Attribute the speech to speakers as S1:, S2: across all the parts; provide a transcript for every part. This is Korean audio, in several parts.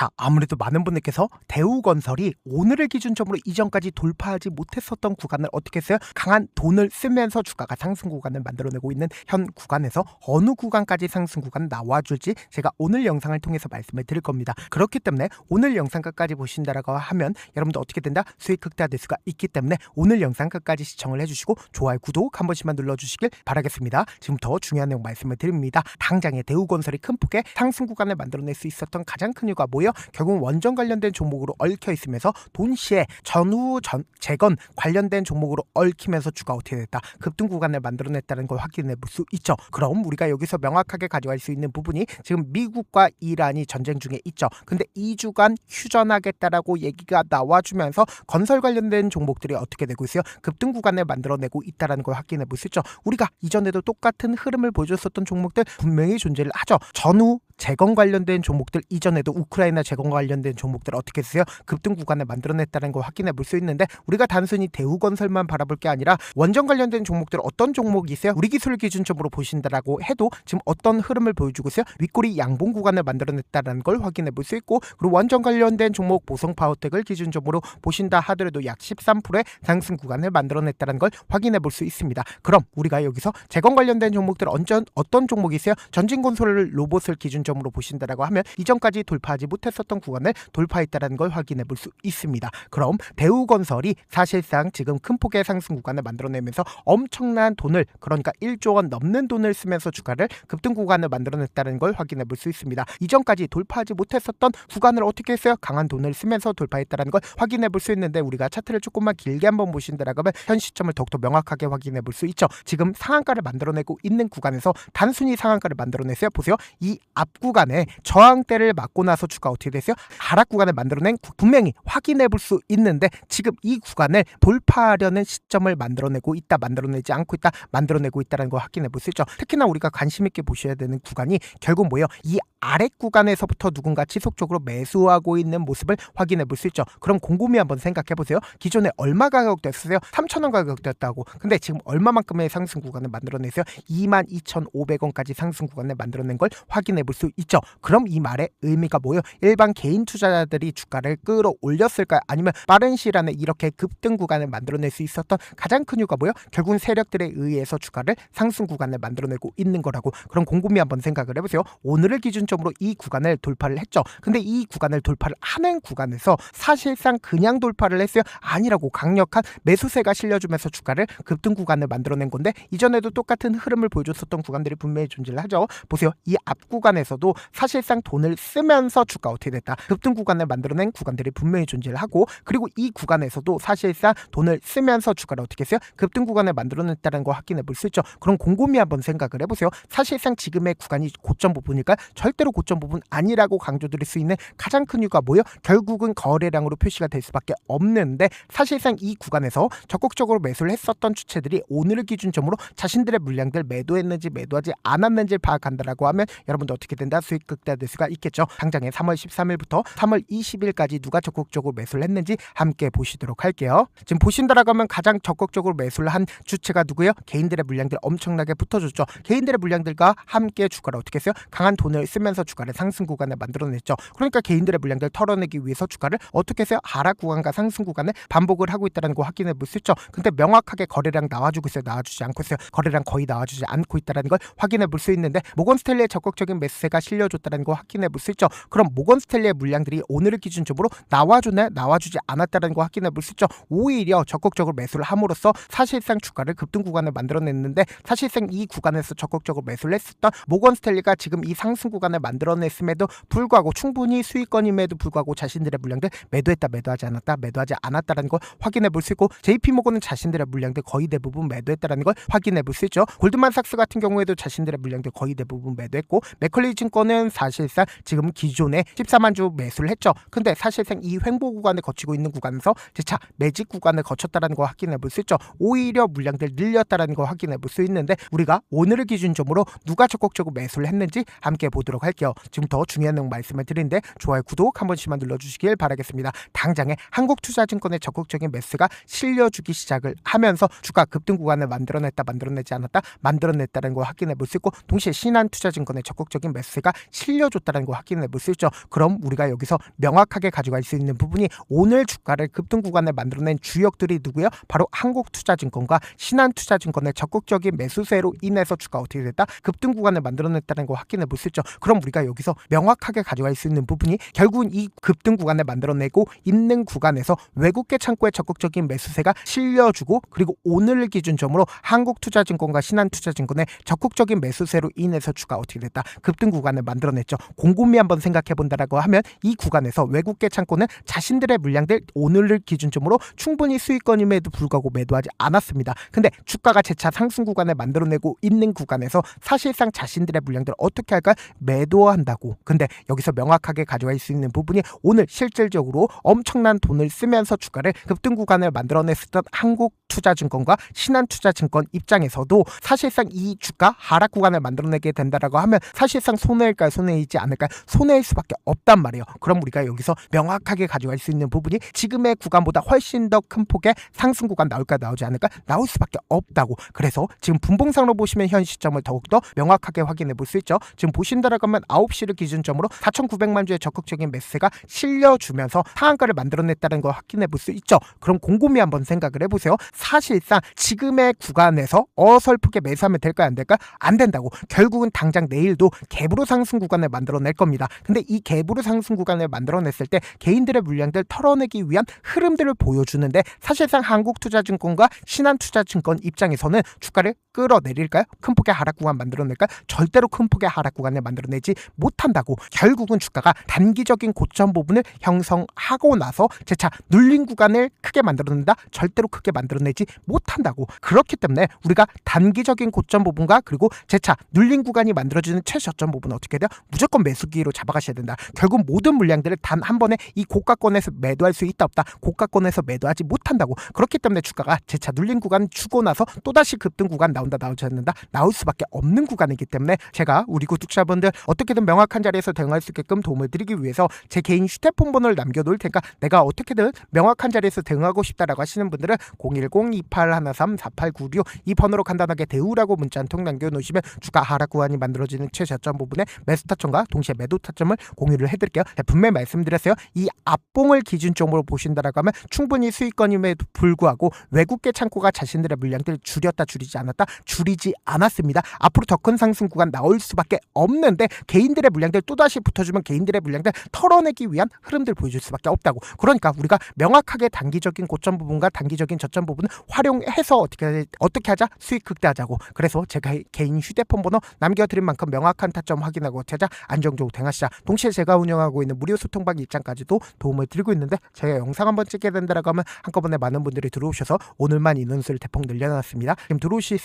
S1: 자, 아무래도 많은 분들께서 대우건설이 오늘을 기준점으로 이전까지 돌파하지 못했었던 구간을 어떻게 했어요? 강한 돈을 쓰면서 주가가 상승 구간을 만들어내고 있는 현 구간에서 어느 구간까지 상승 구간 나와줄지 제가 오늘 영상을 통해서 말씀을 드릴 겁니다. 그렇기 때문에 오늘 영상 끝까지 보신다라고 하면 여러분도 어떻게 된다? 수익 극대화될 수가 있기 때문에 오늘 영상 끝까지 시청을 해주시고 좋아요, 구독 한 번씩만 눌러주시길 바라겠습니다. 지금부터 중요한 내용 말씀을 드립니다. 당장의 대우건설이 큰 폭의 상승 구간을 만들어낼 수 있었던 가장 큰 이유가 뭐예요? 결국 원전 관련된 종목으로 얽혀 있으면서 동시에 전후 재건 관련된 종목으로 얽히면서 주가 어떻게 됐다? 급등 구간을 만들어냈다는 걸 확인해 볼 수 있죠. 그럼 우리가 여기서 명확하게 가져갈 수 있는 부분이 지금 미국과 이란이 전쟁 중에 있죠. 근데 2주간 휴전하겠다라고 얘기가 나와주면서 건설 관련된 종목들이 어떻게 되고 있어요? 급등 구간을 만들어내고 있다는 걸 확인해 볼 수 있죠. 우리가 이전에도 똑같은 흐름을 보여줬었던 종목들 분명히 존재를 하죠. 전후 재건 관련된 종목들, 이전에도 우크라이나 재건 관련된 종목들 어떻게 했어요? 급등 구간을 만들어냈다는 걸 확인해 볼 수 있는데 우리가 단순히 대우건설만 바라볼 게 아니라 원전 관련된 종목들 어떤 종목이 있어요? 우리 기술 기준점으로 보신다라고 해도 지금 어떤 흐름을 보여주고 있어요? 윗꼬리 양봉 구간을 만들어냈다는 걸 확인해 볼 수 있고, 그리고 원전 관련된 종목 보성파워텍을 기준점으로 보신다 하더라도 약 13%의 상승 구간을 만들어냈다는 걸 확인해 볼 수 있습니다. 그럼 우리가 여기서 재건 관련된 종목들 어떤 종목이 있어요? 전진건설 로봇을 기준점으로 보신다라고 하면 이전까지 돌파하지 못했었던 구간을 돌파했다는 걸 확인해 볼 수 있습니다. 그럼 대우건설이 사실상 지금 큰 폭의 상승 구간을 만들어내면서 엄청난 돈을, 그러니까 1조 원 넘는 돈을 쓰면서 주가를 급등 구간을 만들어냈다는 걸 확인해 볼 수 있습니다. 이전까지 돌파하지 못했었던 구간을 어떻게 했어요? 강한 돈을 쓰면서 돌파했다는 걸 확인해 볼 수 있는데 우리가 차트를 조금만 길게 한번 보신다라고 하면 현 시점을 더욱더 명확하게 확인해 볼 수 있죠. 지금 상한가를 만들어내고 있는 구간에서 단순히 상한가를 만들어냈어요. 보세요. 이 앞 구간에 저항대를 맞고 나서 주가 어떻게 됐어요? 하락 구간을 만들어낸 분명히 확인해 볼 수 있는데 지금 이 구간을 돌파하려는 시점을 만들어내고 있다, 만들어내지 않고 있다, 만들어내고 있다는 걸 확인해 볼 수 있죠. 특히나 우리가 관심 있게 보셔야 되는 구간이 결국 뭐예요? 이 아래 구간에서부터 누군가 지속적으로 매수하고 있는 모습을 확인해 볼 수 있죠. 그럼 곰곰이 한번 생각해 보세요. 기존에 얼마 가격됐어요? 3,000원 가격됐다고. 근데 지금 얼마만큼의 상승 구간을 만들어냈어요? 22,500원까지 상승 구간을 만들어낸 걸 확인해 볼 수 있죠. 그럼 이 말의 의미가 뭐예요? 일반 개인 투자자들이 주가를 끌어올렸을까요? 아니면 빠른 시일 안에 이렇게 급등 구간을 만들어낼 수 있었던 가장 큰 이유가 뭐예요? 결국은 세력들에 의해서 주가를 상승 구간을 만들어내고 있는 거라고. 그럼 곰곰이 한번 생각을 해보세요. 오늘을 기준점으로 이 구간을 돌파를 했죠. 근데 이 구간을 돌파를 하는 구간에서 사실상 그냥 돌파를 했어요? 아니라고. 강력한 매수세가 실려주면서 주가를 급등 구간을 만들어낸 건데 이전에도 똑같은 흐름을 보여줬었던 구간들이 분명히 존재를 하죠. 보세요. 이 앞 구간에서도 사실상 돈을 쓰면서 주가 어떻게 됐다? 급등 구간을 만들어낸 구간들이 분명히 존재를 하고, 그리고 이 구간에서도 사실상 돈을 쓰면서 주가를 어떻게 했어요? 급등 구간을 만들어냈다는 거 확인해 볼 수 있죠. 그럼 곰곰이 한번 생각을 해보세요. 사실상 지금의 구간이 고점 부분일까요? 절대로 고점 부분 아니라고 강조드릴 수 있는 가장 큰 이유가 뭐예요? 결국은 거래량으로 표시가 될 수밖에 없는데 사실상 이 구간에서 적극적으로 매수를 했었던 주체들이 오늘을 기준점으로 자신들의 물량들 매도했는지 매도하지 않았는지 파악한다라고 하면 여러분도 어떻게 된다? 수익 극대화될 수가 있겠죠. 당장에 3월 13일부터 3월 20일까지 누가 적극적으로 매수를 했는지 함께 보시도록 할게요. 지금 보신다라고 하면 가장 적극적으로 매수를 한 주체가 누구예요? 개인들의 물량들 엄청나게 붙어줬죠. 개인들의 물량들과 함께 주가를 어떻게 했어요? 강한 돈을 쓰면서 주가를 상승 구간을 만들어냈죠. 그러니까 개인들의 물량들 털어내기 위해서 주가를 어떻게 했어요? 하락 구간과 상승 구간을 반복을 하고 있다는 거 확인해 볼 수 있죠. 근데 명확하게 거래량 나와주고 있어요? 나와주지 않고 있어요? 거래량 거의 나와주지 않고 있다는 걸 확인해 볼 수 있는데 모건스탠리의 적극적인 매수세가 실려줬다는 거 확인해 볼 수 있죠. 그럼 모건스탠리의 물량들이 오늘을 기준점으로 나와주네, 나와주지 않았다는 거 확인해 볼 수 있죠. 오히려 적극적으로 매수를 함으로써 사실상 주가를 급등 구간을 만들어냈는데 사실상 이 구간에서 적극적으로 매수를 했었던 모건스탠리가 지금 이 상승 구간을 만들어냈음에도 불구하고 충분히 수익권임에도 불구하고 자신들의 물량들 매도했다, 매도하지 않았다, 매도하지 않았다는 걸 확인해 볼 수 있고, JP모건은 자신들의 물량들 거의 대부분 매도했다는 걸 확인해 볼 수 있죠. 골드만삭스 같은 경우에도 자신들의 물량들 거의 대부분 매도했고, 맥컬리 증권은 사실상 지금 기존에 14만 주 매수를 했죠. 근데 사실상 이 횡보 구간을 거치고 있는 구간에서 재차 매직 구간을 거쳤다는 걸 확인해 볼 수 있죠. 오히려 물량들 늘렸다는 걸 확인해 볼 수 있는데 우리가 오늘을 기준점으로 누가 적극적으로 매수를 했는지 함께 보도록 할게요. 할게요. 지금 더 중요한 내용 말씀을 드리는데 좋아요, 구독 한 번씩만 눌러주시길 바라겠습니다. 당장에 한국투자증권의 적극적인 매수가 실려주기 시작을 하면서 주가 급등 구간을 만들어냈다, 만들어내지 않았다, 만들어냈다는 걸 확인해 볼 수 있고, 동시에 신한투자증권의 적극적인 매수가 실려줬다는 걸 확인해 볼 수 있죠. 그럼 우리가 여기서 명확하게 가져갈 수 있는 부분이 오늘 주가를 급등 구간을 만들어낸 주역들이 누구예요? 바로 한국투자증권과 신한투자증권의 적극적인 매수세로 인해서 주가 어떻게 됐다? 급등 구간을 만들어냈다는 걸 확인해 볼 수 있죠. 그럼 우리가 여기서 명확하게 가져갈 수 있는 부분이 결국은 이 급등 구간을 만들어내고 있는 구간에서 외국계 창구의 적극적인 매수세가 실려주고, 그리고 오늘 기준점으로 한국투자증권과 신한투자증권의 적극적인 매수세로 인해서 주가 어떻게 됐다? 급등 구간을 만들어냈죠. 곰곰이 한번 생각해 본다라고 하면 이 구간에서 외국계 창구는 자신들의 물량들 오늘을 기준점으로 충분히 수익권임에도 불구하고 매도하지 않았습니다. 근데 주가가 재차 상승 구간을 만들어내고 있는 구간에서 사실상 자신들의 물량들 어떻게 할까? 매도한다고. 근데 여기서 명확하게 가져갈 수 있는 부분이 오늘 실질적으로 엄청난 돈을 쓰면서 주가를 급등 구간을 만들어냈었던 한국투자증권과 신한투자증권 입장에서도 사실상 이 주가 하락 구간을 만들어내게 된다라고 하면 사실상 손해일까요? 손해이지 않을까요? 손해일 수밖에 없단 말이에요. 그럼 우리가 여기서 명확하게 가져갈 수 있는 부분이 지금의 구간보다 훨씬 더 큰 폭의 상승 구간 나올까, 나오지 않을까? 나올 수밖에 없다고. 그래서 지금 분봉상으로 보시면 현 시점을 더욱더 명확하게 확인해 볼 수 있죠. 지금 보신다라고 하면 9시를 기준점으로 4,900만 주의 적극적인 매수세가 실려주면서 상한가를 만들어냈다는 걸 확인해 볼 수 있죠. 그럼 곰곰이 한번 생각을 해보세요. 사실상 지금의 구간에서 어설프게 매수하면 될까요? 안 될까요? 안 된다고. 결국은 당장 내일도 갭으로 상승 구간을 만들어낼 겁니다. 근데 이 갭으로 상승 구간을 만들어냈을 때 개인들의 물량들 털어내기 위한 흐름들을 보여주는데 사실상 한국투자증권과 신한투자증권 입장에서는 주가를 끌어내릴까요? 큰 폭의 하락 구간 만들어낼까요? 절대로 큰 폭의 하락 구간을 만들어내지 못한다고. 결국은 주가가 단기적인 고점 부분을 형성하고 나서 재차 눌린 구간을 크게 만들어낸다? 절대로 크게 만들어내지 못한다고. 그렇기 때문에 우리가 단기적인 고점 부분과 그리고 재차 눌린 구간이 만들어지는 최저점 부분은 어떻게 돼요? 무조건 매수기로 잡아가셔야 된다. 결국 모든 물량들을 단 한 번에 이 고가권에서 매도할 수 있다 없다? 고가권에서 매도하지 못한다고. 그렇기 때문에 주가가 재차 눌린 구간 주고 나서 또다시 급등 구간 나온다, 나오지 않는다? 나올 수밖에 없는 구간이기 때문에 제가 우리 구독자분들 어떻게든 명확한 자리에서 대응할 수 있게끔 도움을 드리기 위해서 제 개인 휴대폰 번호를 남겨놓을 테니까 내가 어떻게든 명확한 자리에서 대응하고 싶다라고 하시는 분들은 010-2813-4896 이 번호로 간단하게 대우라고 문자 한 통 남겨놓으시면 주가 하락 구간이 만들어지는 최저점 부분에 매수 타점과 동시에 매도 타점을 공유를 해드릴게요. 분명히 말씀드렸어요. 이 앞봉을 기준점으로 보신다라고 하면 충분히 수익권임에도 불구하고 외국계 창고가 자신들의 물량들을 줄였다, 줄이지 않았다? 줄이지 않았습니다. 앞으로 더 큰 상승 구간 나올 수밖에 없는데 개인들의 물량들 또다시 붙어주면 개인들의 물량들 털어내기 위한 흐름들 보여줄 수밖에 없다고. 그러니까 우리가 명확하게 단기적인 고점 부분과 단기적인 저점 부분을 활용해서 어떻게 하자? 수익 극대화하자고. 그래서 제가 개인 휴대폰 번호 남겨드린 만큼 명확한 타점 확인하고 어떻게 하자? 안정적으로 대응하시자. 동시에 제가 운영하고 있는 무료 소통방 입장까지도 도움을 드리고 있는데 제가 영상 한번 찍게 된다라고 하면 한꺼번에 많은 분들이 들어오셔서 오늘만 인원수를 대폭 늘려놨습니다. 지금 들어오실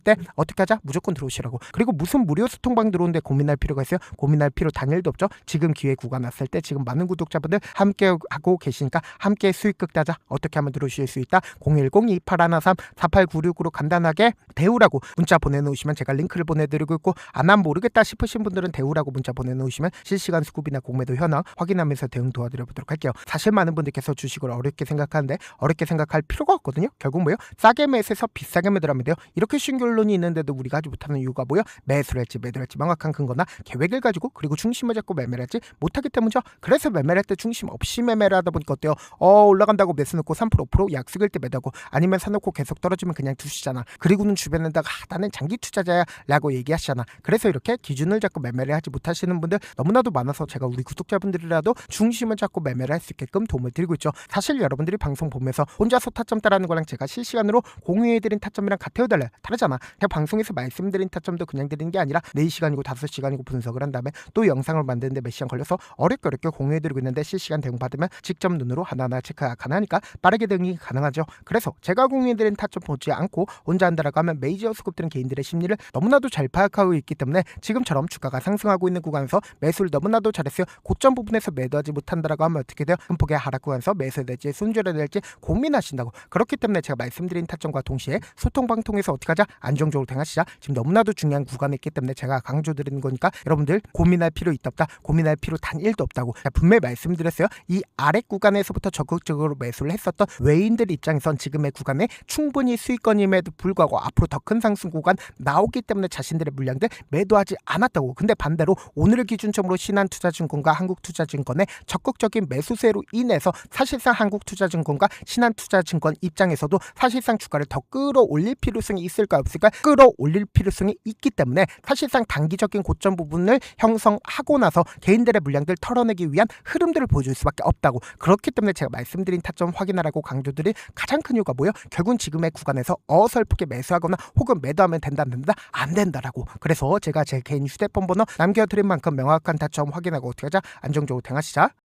S1: 때 어떻게 하자? 무조건 들어오시라고. 그리고 무슨 무료 소통방 들어오는데 고민할 필요가 있어요? 고민할 필요 단일도 없죠. 지금 기회 구간 왔을 때 지금 많은 구독자분들 함께 하고 계시니까 함께 수익 극대화하자. 어떻게 하면 들어오실 수 있다? 010-2813-4896으로 간단하게 대우라고 문자 보내놓으시면 제가 링크를 보내드리고 있고, 안 모르겠다 싶으신 분들은 대우라고 문자 보내놓으시면 실시간 수급이나 공매도 현황 확인하면서 대응 도와드려보도록 할게요. 사실 많은 분들께서 주식을 어렵게 생각하는데 어렵게 생각할 필요가 없거든요. 결국 뭐예요? 싸게 매수해서 비싸게 매도하면 돼요. 이렇게 쉬운 결론이 있는데도 우리가 하지 못하는 이유가 뭐예요? 매수를 할지 매도를 할지 명확한 근거나 계획을 가지고 그리고 중심을 잡고 매매를 할지 못하기 때문이죠. 그래서 매매를 할 때 중심 없이 매매를 하다 보니까 어때요? 올라간다고 매수 넣고 3% 5% 약속일 때 매도하고, 아니면 사놓고 계속 떨어지면 그냥 두시잖아. 그리고는 주변에다가 나는 장기 투자자야 라고 얘기하시잖아. 그래서 이렇게 기준을 잡고 매매를 하지 못하시는 분들 너무나도 많아서 제가 우리 구독자분들이라도 중심을 잡고 매매를 할 수 있게끔 도움을 드리고 있죠. 사실 여러분들이 방송 보면서 혼자서 타점 따라하는 거랑 제가 실시간으로 공유해드린 타점이랑 같아요, 달라요? 다르잖아. 그냥 방송에서 말씀드린 타점도 그냥 드리는 게 아니라 4시간이고 5시간이고 분석을 한 다음에 또 영상을 만드는데 몇 시간 걸려서 어렵게 공유해드리고 있는데 실시간 대응 받으면 직접 눈으로 하나하나 체크가 가능하니까 빠르게 대응이 가능하죠. 그래서 제가 공유해드린 타점 보지 않고 혼자 한다라고 하면 메이저 수급들은 개인들의 심리를 너무나도 잘 파악하고 있기 때문에 지금처럼 주가가 상승하고 있는 구간에서 매수를 너무나도 잘했어요. 고점 부분에서 매도하지 못한다라고 하면 어떻게 돼요? 큰 폭의 하락 구간에서 매수해야 될지 손절해야 될지 고민하신다고. 그렇기 때문에 제가 말씀드린 타점과 동시에 소통방 통해서 어떻게 하자? 안정적으로 대응하시자. 지금 너무나도 중요한 구간에 있기 때문에 제가 강조드리는 거니까 여러분들 고민할 필요 있다 없다? 고민할 필요 단 1도 없다고 분명히 말씀드렸어요. 이 아래 구간에서부터 적극적으로 매수를 했었던 외인들 입장에선 지금의 구간에 충분히 수익권임에도 불구하고 앞으로 더 큰 상승 구간 나오기 때문에 자신들의 물량들 매도하지 않았다고. 근데 반대로 오늘을 기준점으로 신한투자증권과 한국투자증권의 적극적인 매수세로 인해서 사실상 한국투자증권과 신한투자증권 입장에서도 사실상 주가를 더 끌어올릴 필요성이 있을까 없을까? 끌어올릴 필요성이 있기 때문에 사실상 단기적인 고점 부분을 형성하고 나서 개인들의 물량들 털어내기 위한 흐름들을 보여줄 수밖에 없다고. 그렇기 때문에 제가 말씀드린 타점 확인하라고 강조드릴 가장 큰 이유가 뭐예요? 결국은 지금의 구간에서 어설프게 매수하거나 혹은 매도하면 된다 안 된다라고. 그래서 제가 제 개인 휴대폰 번호 남겨드린 만큼 명확한 타점 확인하고 어떻게 하자? 안정적으로 대응하시자.